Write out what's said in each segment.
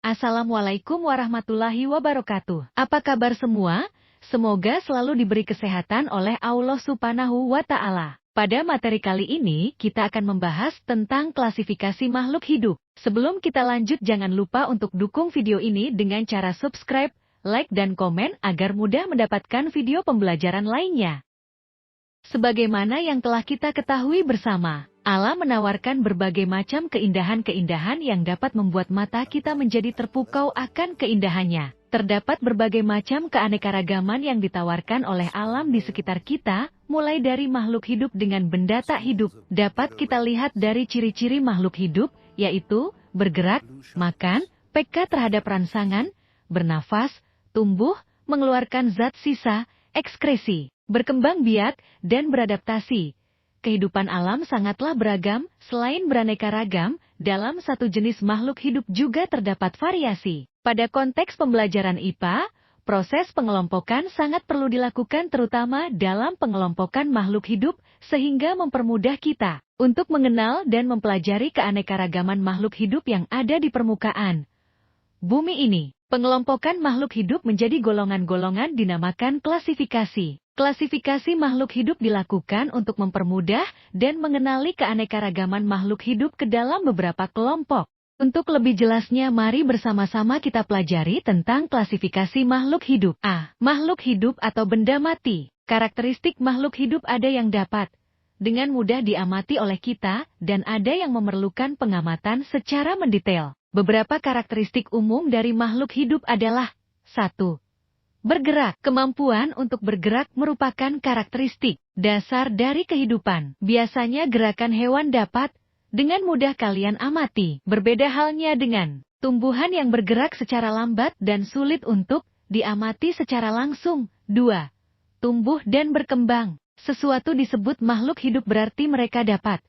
Assalamualaikum warahmatullahi wabarakatuh. Apa kabar semua? Semoga selalu diberi kesehatan oleh Allah Subhanahu wa Ta'ala. Pada materi kali ini, kita akan membahas tentang klasifikasi makhluk hidup. Sebelum kita lanjut, jangan lupa untuk dukung video ini dengan cara subscribe, like, dan komen agar mudah mendapatkan video pembelajaran lainnya. Sebagaimana yang telah kita ketahui bersama, Allah menawarkan berbagai macam keindahan-keindahan yang dapat membuat mata kita menjadi terpukau akan keindahannya. Terdapat berbagai macam keanekaragaman yang ditawarkan oleh alam di sekitar kita, mulai dari makhluk hidup dengan benda tak hidup. Dapat kita lihat dari ciri-ciri makhluk hidup, yaitu bergerak, makan, peka terhadap rangsangan, bernafas, tumbuh, mengeluarkan zat sisa, ekskresi, berkembang biak, dan beradaptasi. Kehidupan alam sangatlah beragam, selain beraneka ragam, dalam satu jenis makhluk hidup juga terdapat variasi. Pada konteks pembelajaran IPA, proses pengelompokan sangat perlu dilakukan terutama dalam pengelompokan makhluk hidup, sehingga mempermudah kita untuk mengenal dan mempelajari keanekaragaman makhluk hidup yang ada di permukaan bumi ini. Pengelompokan makhluk hidup menjadi golongan-golongan dinamakan klasifikasi. Klasifikasi makhluk hidup dilakukan untuk mempermudah dan mengenali keanekaragaman makhluk hidup ke dalam beberapa kelompok. Untuk lebih jelasnya, mari bersama-sama kita pelajari tentang klasifikasi makhluk hidup. A. Makhluk hidup atau benda mati. Karakteristik makhluk hidup ada yang dapat dengan mudah diamati oleh kita, dan ada yang memerlukan pengamatan secara mendetail. Beberapa karakteristik umum dari makhluk hidup adalah 1. Bergerak. Kemampuan untuk bergerak merupakan karakteristik dasar dari kehidupan. Biasanya gerakan hewan dapat dengan mudah kalian amati. Berbeda halnya dengan tumbuhan yang bergerak secara lambat dan sulit untuk diamati secara langsung. 2. Tumbuh dan berkembang. Sesuatu disebut makhluk hidup berarti mereka dapat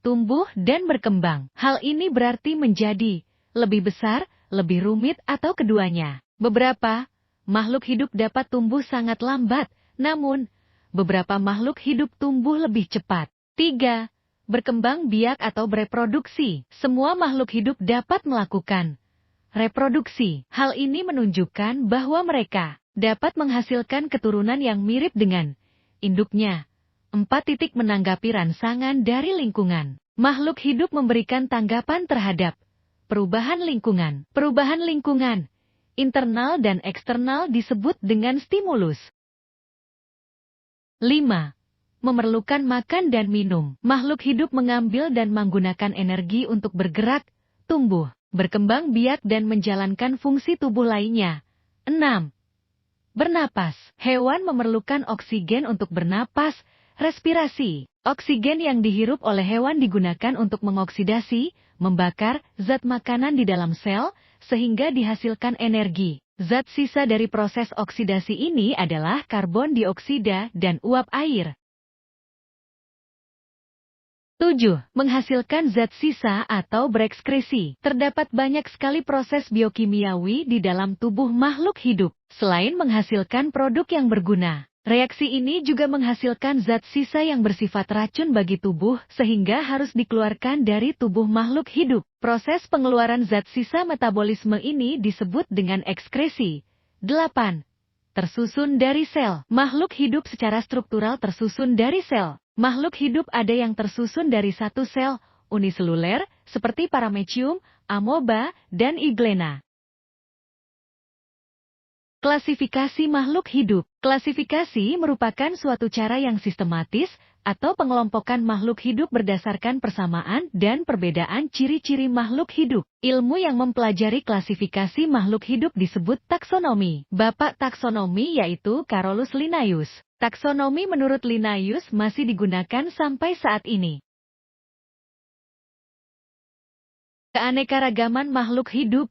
tumbuh dan berkembang. Hal ini berarti menjadi lebih besar, lebih rumit, atau keduanya. Beberapa makhluk hidup dapat tumbuh sangat lambat, namun beberapa makhluk hidup tumbuh lebih cepat. 3. Berkembang biak atau bereproduksi. Semua makhluk hidup dapat melakukan reproduksi. Hal ini menunjukkan bahwa mereka dapat menghasilkan keturunan yang mirip dengan induknya. 4. Menanggapi rangsangan dari lingkungan. Makhluk hidup memberikan tanggapan terhadap perubahan lingkungan. Perubahan lingkungan internal dan eksternal disebut dengan stimulus. 5. Memerlukan makan dan minum. Makhluk hidup mengambil dan menggunakan energi untuk bergerak, tumbuh, berkembang biak, dan menjalankan fungsi tubuh lainnya. 6. Bernapas. Hewan memerlukan oksigen untuk bernapas, respirasi. Oksigen yang dihirup oleh hewan digunakan untuk mengoksidasi, membakar zat makanan di dalam sel, sehingga dihasilkan energi. Zat sisa dari proses oksidasi ini adalah karbon dioksida dan uap air. 7. Menghasilkan zat sisa atau berekskresi. Terdapat banyak sekali proses biokimiawi di dalam tubuh makhluk hidup. Selain menghasilkan produk yang berguna, reaksi ini juga menghasilkan zat sisa yang bersifat racun bagi tubuh, sehingga harus dikeluarkan dari tubuh makhluk hidup. Proses pengeluaran zat sisa metabolisme ini disebut dengan ekskresi. 8. Tersusun dari sel. Makhluk hidup secara struktural tersusun dari sel. Makhluk hidup ada yang tersusun dari satu sel uniseluler, seperti Paramecium, amoeba, dan Iglena. Klasifikasi makhluk hidup. Klasifikasi merupakan suatu cara yang sistematis atau pengelompokan makhluk hidup berdasarkan persamaan dan perbedaan ciri-ciri makhluk hidup. Ilmu yang mempelajari klasifikasi makhluk hidup disebut taksonomi. Bapak taksonomi yaitu Carolus Linnaeus. Taksonomi menurut Linnaeus masih digunakan sampai saat ini. Keanekaragaman makhluk hidup.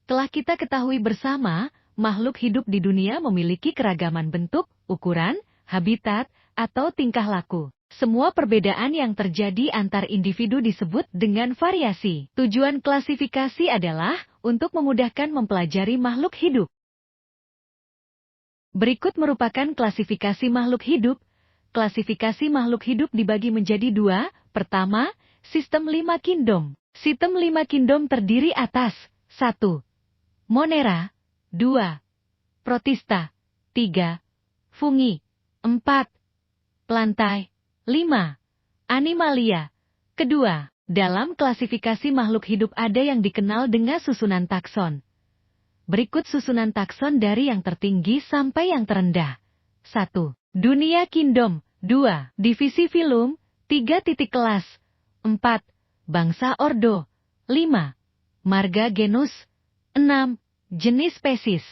Telah kita ketahui bersama, makhluk hidup di dunia memiliki keragaman bentuk, ukuran, habitat, atau tingkah laku. Semua perbedaan yang terjadi antar individu disebut dengan variasi. Tujuan klasifikasi adalah untuk memudahkan mempelajari makhluk hidup. Berikut merupakan klasifikasi makhluk hidup. Klasifikasi makhluk hidup dibagi menjadi 2. Pertama, sistem 5 kingdom. Sistem 5 kingdom terdiri atas 1. Monera. 2. Protista. 3. Fungi. 4. Plantae. 5. Animalia. Kedua, dalam klasifikasi makhluk hidup ada yang dikenal dengan susunan takson. Berikut susunan takson dari yang tertinggi sampai yang terendah. 1. Dunia kingdom. 2. Divisi filum. 3 titik kelas. 4. Bangsa ordo. 5. Marga genus. 6. Jenis spesies.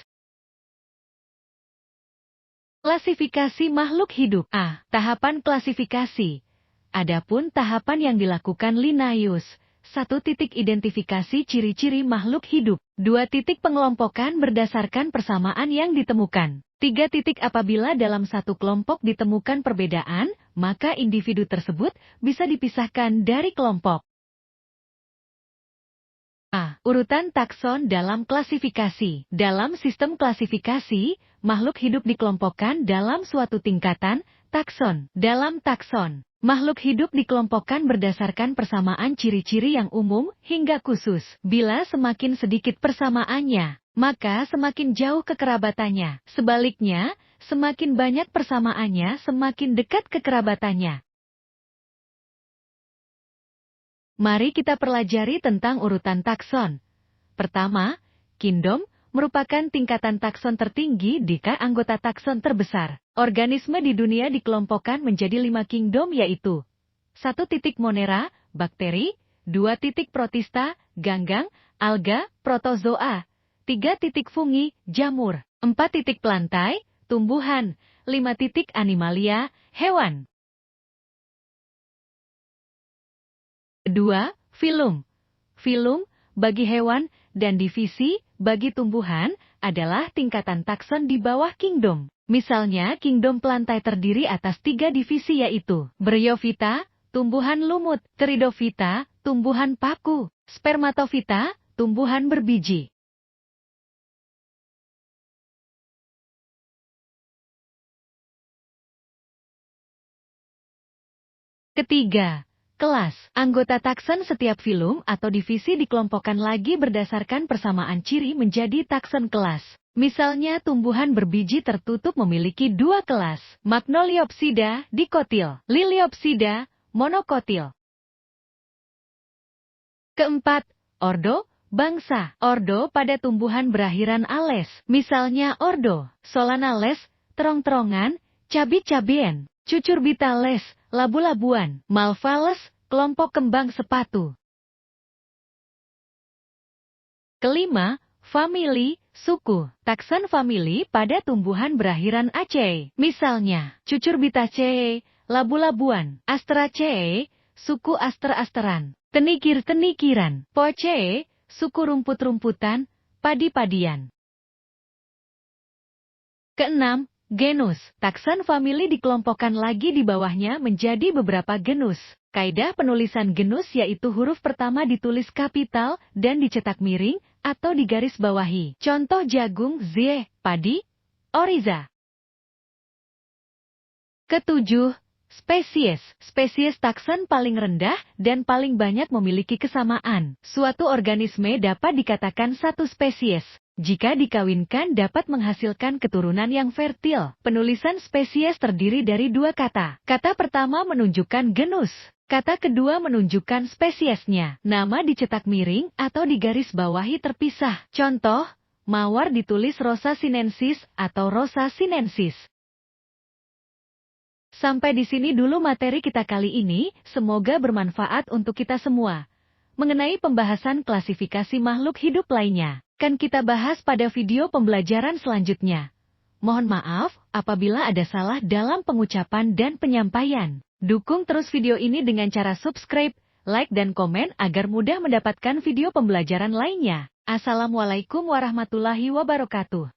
Klasifikasi makhluk hidup. A. Tahapan klasifikasi. Adapun tahapan yang dilakukan Linnaeus. 1. Identifikasi ciri-ciri makhluk hidup. 2. Pengelompokan berdasarkan persamaan yang ditemukan. 3. Apabila dalam satu kelompok ditemukan perbedaan, maka individu tersebut bisa dipisahkan dari kelompok. A. Urutan takson dalam klasifikasi. Dalam sistem klasifikasi, makhluk hidup dikelompokkan dalam suatu tingkatan, takson. Dalam takson, makhluk hidup dikelompokkan berdasarkan persamaan ciri-ciri yang umum hingga khusus. Bila semakin sedikit persamaannya, maka semakin jauh kekerabatannya. Sebaliknya, semakin banyak persamaannya, semakin dekat kekerabatannya. Mari kita pelajari tentang urutan takson. Pertama, kingdom merupakan tingkatan takson tertinggi jika anggota takson terbesar. Organisme di dunia dikelompokkan menjadi 5 kingdom yaitu 1. Monera, bakteri. 2. Protista, ganggang, alga, protozoa. 3. Fungi, jamur. 4. Plantae, tumbuhan. 5. Animalia, hewan. 2. Filum. Filum, bagi hewan, dan divisi, bagi tumbuhan, adalah tingkatan takson di bawah kingdom. Misalnya, kingdom Plantae terdiri atas 3 divisi yaitu Bryophyta, tumbuhan lumut, Pteridophyta, tumbuhan paku, Spermatophyta, tumbuhan berbiji. Ketiga, kelas. Anggota takson setiap filum atau divisi dikelompokkan lagi berdasarkan persamaan ciri menjadi takson kelas. Misalnya tumbuhan berbiji tertutup memiliki 2 kelas, Magnoliopsida, dikotil, Liliopsida, monokotil. Keempat, ordo, bangsa. Ordo pada tumbuhan berakhiran ales, misalnya ordo, Solanales, terong-terongan, cabi-cabian, Cucurbitales, labu-labuan, Malvales, kelompok kembang sepatu. Kelima, famili, suku. Takson famili pada tumbuhan berakhiran ace, misalnya Cucurbitaceae, labu-labuan, Asteraceae, suku aster-asteran, tenikir-tenikiran, Poaceae, suku rumput-rumputan, padi-padian. Keenam, genus. Takson famili dikelompokkan lagi di bawahnya menjadi beberapa genus. Kaidah penulisan genus yaitu huruf pertama ditulis kapital dan dicetak miring atau digaris bawahi. Contoh jagung, zie, padi, oriza. Ketujuh, spesies. Spesies takson paling rendah dan paling banyak memiliki kesamaan. Suatu organisme dapat dikatakan satu spesies jika dikawinkan dapat menghasilkan keturunan yang fertil. Penulisan spesies terdiri dari 2 kata. Kata pertama menunjukkan genus. Kata kedua menunjukkan spesiesnya. Nama dicetak miring atau digaris bawahi terpisah. Contoh, mawar ditulis Rosa sinensis atau Rosa sinensis. Sampai di sini dulu materi kita kali ini, semoga bermanfaat untuk kita semua. Mengenai pembahasan klasifikasi makhluk hidup lainnya, akan kita bahas pada video pembelajaran selanjutnya. Mohon maaf apabila ada salah dalam pengucapan dan penyampaian. Dukung terus video ini dengan cara subscribe, like dan komen agar mudah mendapatkan video pembelajaran lainnya. Assalamualaikum warahmatullahi wabarakatuh.